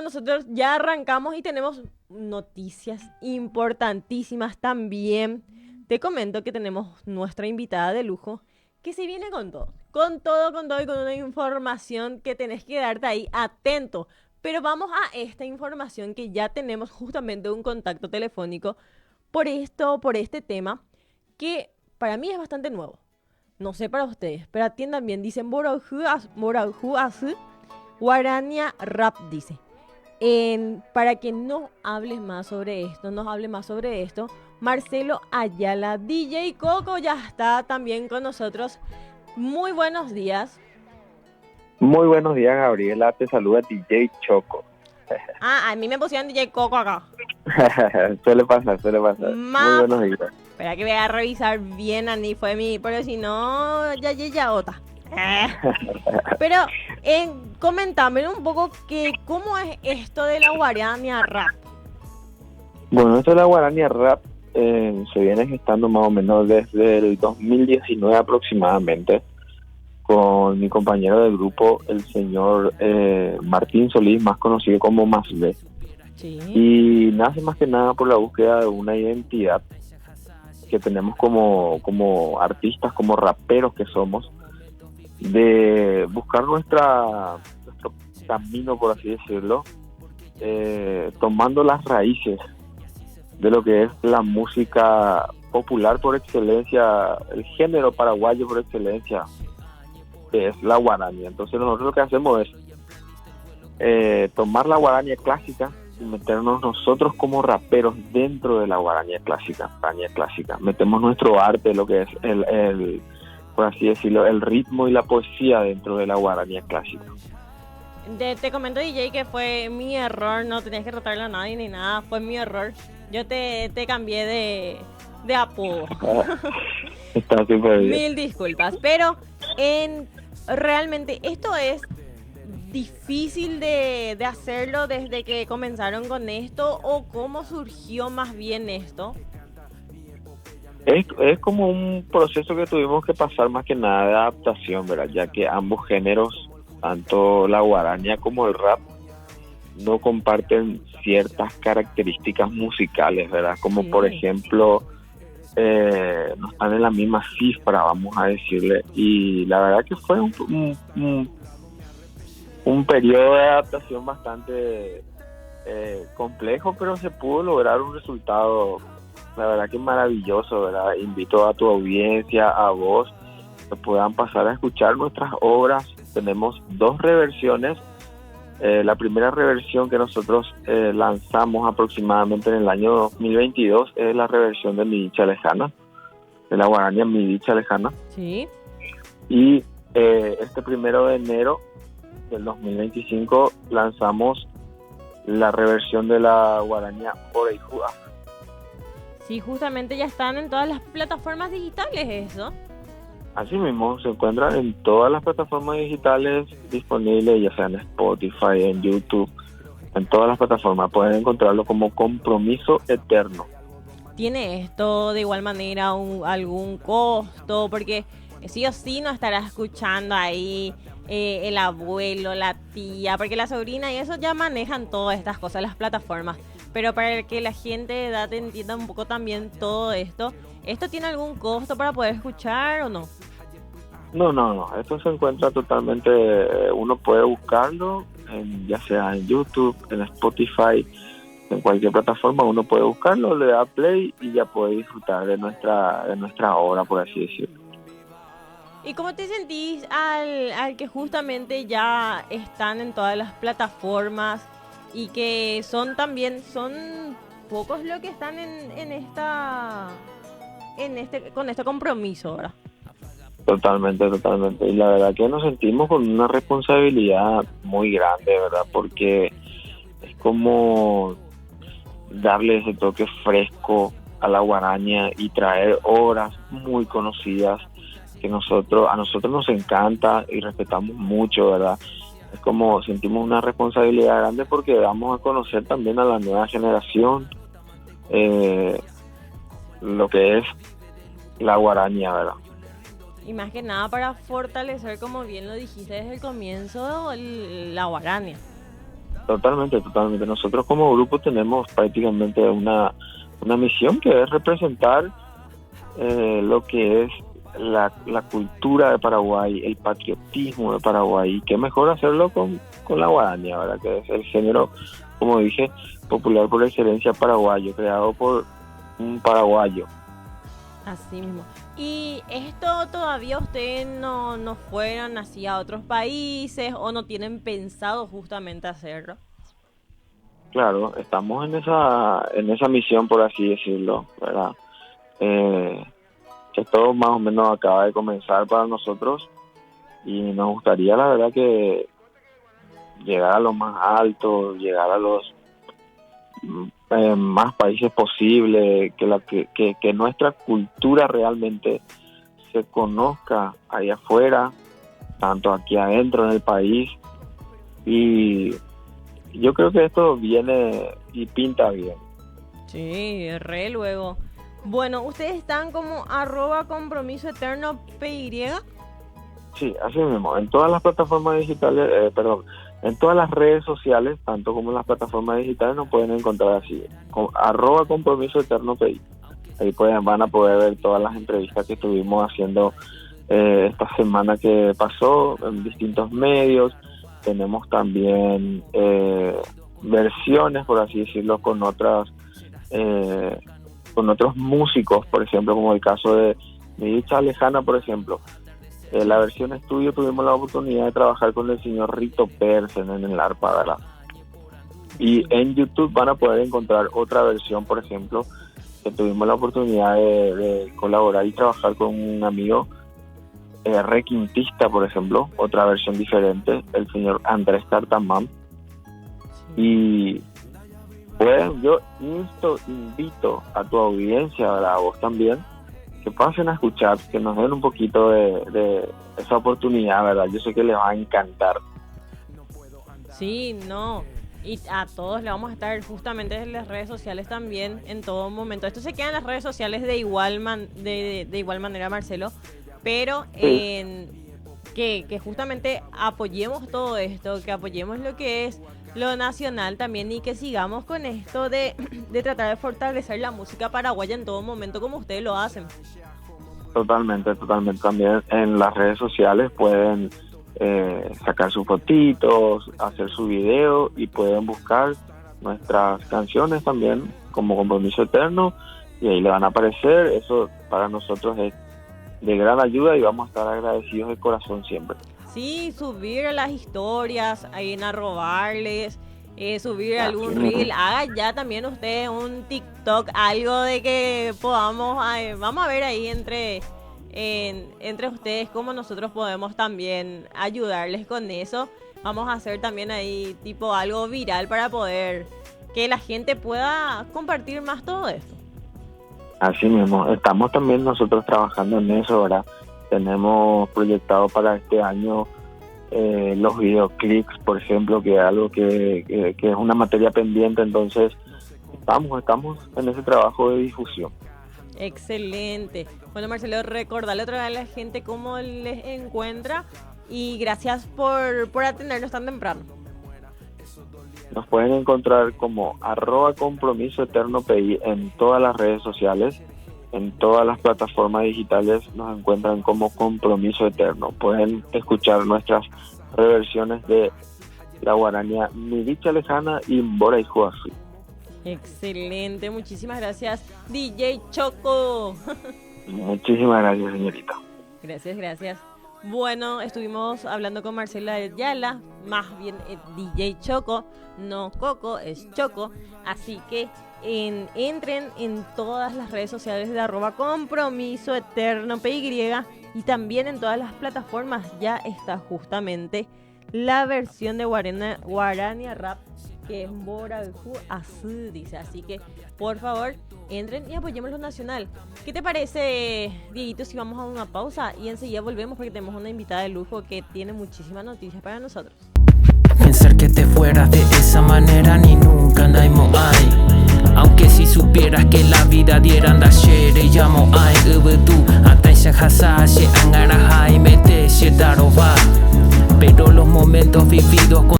Nosotros ya arrancamos y tenemos noticias importantísimas también. Te comento que tenemos nuestra invitada de lujo que se viene con todo, con todo y con una información que tenés que darte ahí atento. Pero vamos a esta información que ya tenemos justamente un contacto telefónico por este tema, que para mí es bastante nuevo. No sé para ustedes, pero atiendan bien. Dicen Boraujú Azu, Guarania Rap, dice. Para que nos hables más sobre esto, Marcelo Ayala, DJ Coco, ya está también con nosotros. Muy buenos días. Muy buenos días, Gabriela. Te saluda DJ Choco. Ah, a mí me pusieron DJ Coco acá. Suele pasar, suele pasar. Muy Map. buenos días. Espera que voy a revisar bien, Ani, fue mi. Pero si no, ya, otra. Pero comentame un poco que cómo es esto de la Guarania Rap. Bueno, esto de la Guarania Rap se viene gestando más o menos desde el 2019 aproximadamente, con mi compañero de grupo, el señor Martín Solís, más conocido como Masle. Sí. Y nace más que nada por la búsqueda de una identidad que tenemos como artistas, como raperos que somos, de buscar nuestro camino, por así decirlo, tomando las raíces de lo que es la música popular por excelencia, el género paraguayo por excelencia, que es la guarania. Entonces nosotros lo que hacemos es tomar la guarania clásica y meternos nosotros como raperos dentro de la guarania clásica. Metemos nuestro arte, lo que es por así decirlo, el ritmo y la poesía dentro de la guaranía clásica. Te comento, DJ, que fue mi error, no tenías que rotarle a nadie ni nada, fue mi error. Yo te cambié de apodo. Está súper bien. Mil disculpas, pero realmente esto es difícil de hacerlo desde que comenzaron con esto, o cómo surgió más bien esto. Es como un proceso que tuvimos que pasar más que nada de adaptación, ¿verdad? Ya que ambos géneros, tanto la guaraña como el rap, no comparten ciertas características musicales, ¿verdad? Como Sí. por ejemplo, no están en la misma cifra, vamos a decirle. Y la verdad que fue un periodo de adaptación bastante complejo, pero se pudo lograr un resultado, la verdad que maravilloso, ¿verdad? Invito a tu audiencia, a vos, que puedan pasar a escuchar nuestras obras. Tenemos dos reversiones. La primera reversión que nosotros lanzamos aproximadamente en el año 2022 es la reversión de Mi Dicha Lejana, de la guarania Mi Dicha Lejana. Sí. Y este 1 de enero del 2025 lanzamos la reversión de la guarania Boreijúa. Sí, justamente ya están en todas las plataformas digitales eso. Así mismo, se encuentran en todas las plataformas digitales disponibles, ya sea en Spotify, en YouTube, en todas las plataformas. Pueden encontrarlo como Compromiso Eterno. ¿Tiene esto de igual manera algún costo? Porque sí o sí no estará escuchando ahí el abuelo, la tía, porque la sobrina y eso ya manejan todas estas cosas, las plataformas. Pero para que la gente de edad entienda un poco también todo esto, ¿esto tiene algún costo para poder escuchar o no? No. Esto se encuentra totalmente, uno puede buscarlo, ya sea en YouTube, en Spotify, en cualquier plataforma, uno puede buscarlo, le da play y ya puede disfrutar de nuestra obra, por así decirlo. ¿Y cómo te sentís al que justamente ya están en todas las plataformas y que son pocos los que están con este compromiso, ¿verdad? Totalmente. Y la verdad que nos sentimos con una responsabilidad muy grande, ¿verdad? Porque es como darle ese toque fresco a la guaraña y traer obras muy conocidas que a nosotros nos encanta y respetamos mucho, ¿verdad? Es como sentimos una responsabilidad grande porque vamos a conocer también a la nueva generación lo que es la guaraña, ¿verdad? Y más que nada para fortalecer, como bien lo dijiste desde el comienzo, la guarania. Totalmente, totalmente. Nosotros como grupo tenemos prácticamente una misión que es representar lo que es la cultura de Paraguay, el patriotismo de Paraguay. Y qué mejor hacerlo con la guaraña, ¿verdad? Que es el género, como dije, popular por excelencia paraguayo, creado por un paraguayo. Así mismo. ¿Y esto todavía ustedes no fueron así a otros países o no tienen pensado justamente hacerlo? Claro, estamos en esa misión, por así decirlo, ¿verdad? Que todo más o menos acaba de comenzar para nosotros y nos gustaría, la verdad, que llegar a lo más alto, llegar a los más países posible, que nuestra cultura realmente se conozca ahí afuera, tanto aquí adentro en el país, y yo creo que esto viene y pinta bien. Sí, re luego. Bueno, ustedes están como @compromiso eterno PY. Sí, así mismo, en todas las plataformas digitales, en todas las redes sociales, tanto como en las plataformas digitales, nos pueden encontrar así, @compromiso eterno PI. Ahí van a poder ver todas las entrevistas que estuvimos haciendo esta semana que pasó en distintos medios. Tenemos también versiones, por así decirlo, con otros músicos, por ejemplo, como el caso de Mi Dicha Lejana, por ejemplo. La versión estudio tuvimos la oportunidad de trabajar con el señor Rito Persen en el arpa, ¿verdad? Y en YouTube van a poder encontrar otra versión, por ejemplo, que tuvimos la oportunidad de colaborar y trabajar con un amigo requintista, por ejemplo, otra versión diferente, el señor Andrés Cartamán. Y bueno, yo invito a tu audiencia, ¿verdad? A vos también, que pasen a escuchar, que nos den un poquito de esa oportunidad, ¿verdad? Yo sé que les va a encantar. Sí, no. Y a todos le vamos a estar justamente en las redes sociales también en todo momento. Esto se queda en las redes sociales de igual manera, Marcelo, pero Sí. que justamente apoyemos todo esto, que apoyemos lo que es lo nacional también y que sigamos con esto de tratar de fortalecer la música paraguaya en todo momento como ustedes lo hacen. Totalmente, totalmente. También en las redes sociales pueden sacar sus fotitos, hacer su video y pueden buscar nuestras canciones también como Compromiso Eterno y ahí le van a aparecer. Eso para nosotros es de gran ayuda y vamos a estar agradecidos de corazón siempre. Sí, subir a las historias, ahí en arrobarles, subir algún reel, haga ya también usted un TikTok, algo de que podamos, vamos a ver ahí entre ustedes cómo nosotros podemos también ayudarles con eso. Vamos a hacer también ahí tipo algo viral para poder que la gente pueda compartir más todo esto. Así mismo, estamos también nosotros trabajando en eso, ¿verdad? Tenemos proyectado para este año los videoclips, por ejemplo, que es algo que es una materia pendiente, entonces estamos en ese trabajo de difusión. Excelente. Bueno, Marcelo, recordarle otra vez a la gente cómo les encuentra y gracias por atendernos tan temprano. Nos pueden encontrar como @compromiso eterno PI en todas las redes sociales. En todas las plataformas digitales nos encuentran como Compromiso Eterno. Pueden escuchar nuestras reversiones de la guaraña Mi Dicha Lejana y Mbora y Juafi. Excelente, muchísimas gracias, DJ Choco. Muchísimas gracias, señorita. Gracias. Bueno, estuvimos hablando con Marcela Ayala, más bien DJ Choco, no Coco, es Choco. Así que entren en todas las redes sociales de @compromiso eterno PY y también en todas las plataformas ya está justamente la versión de Guarania Rap, que es Boraju Azul, dice. Así que, por favor, entren y apoyemos lo nacional. ¿Qué te parece, Dieguito, si vamos a una pausa y enseguida volvemos porque tenemos una invitada de lujo que tiene muchísimas noticias para nosotros? Pensar que te fueras de esa manera ni nunca naimo ay. Aunque si supieras que la vida diera anda shere llamo ay ubudu ataisha hasashe angara hai mete she daroba. Pero los momentos vividos con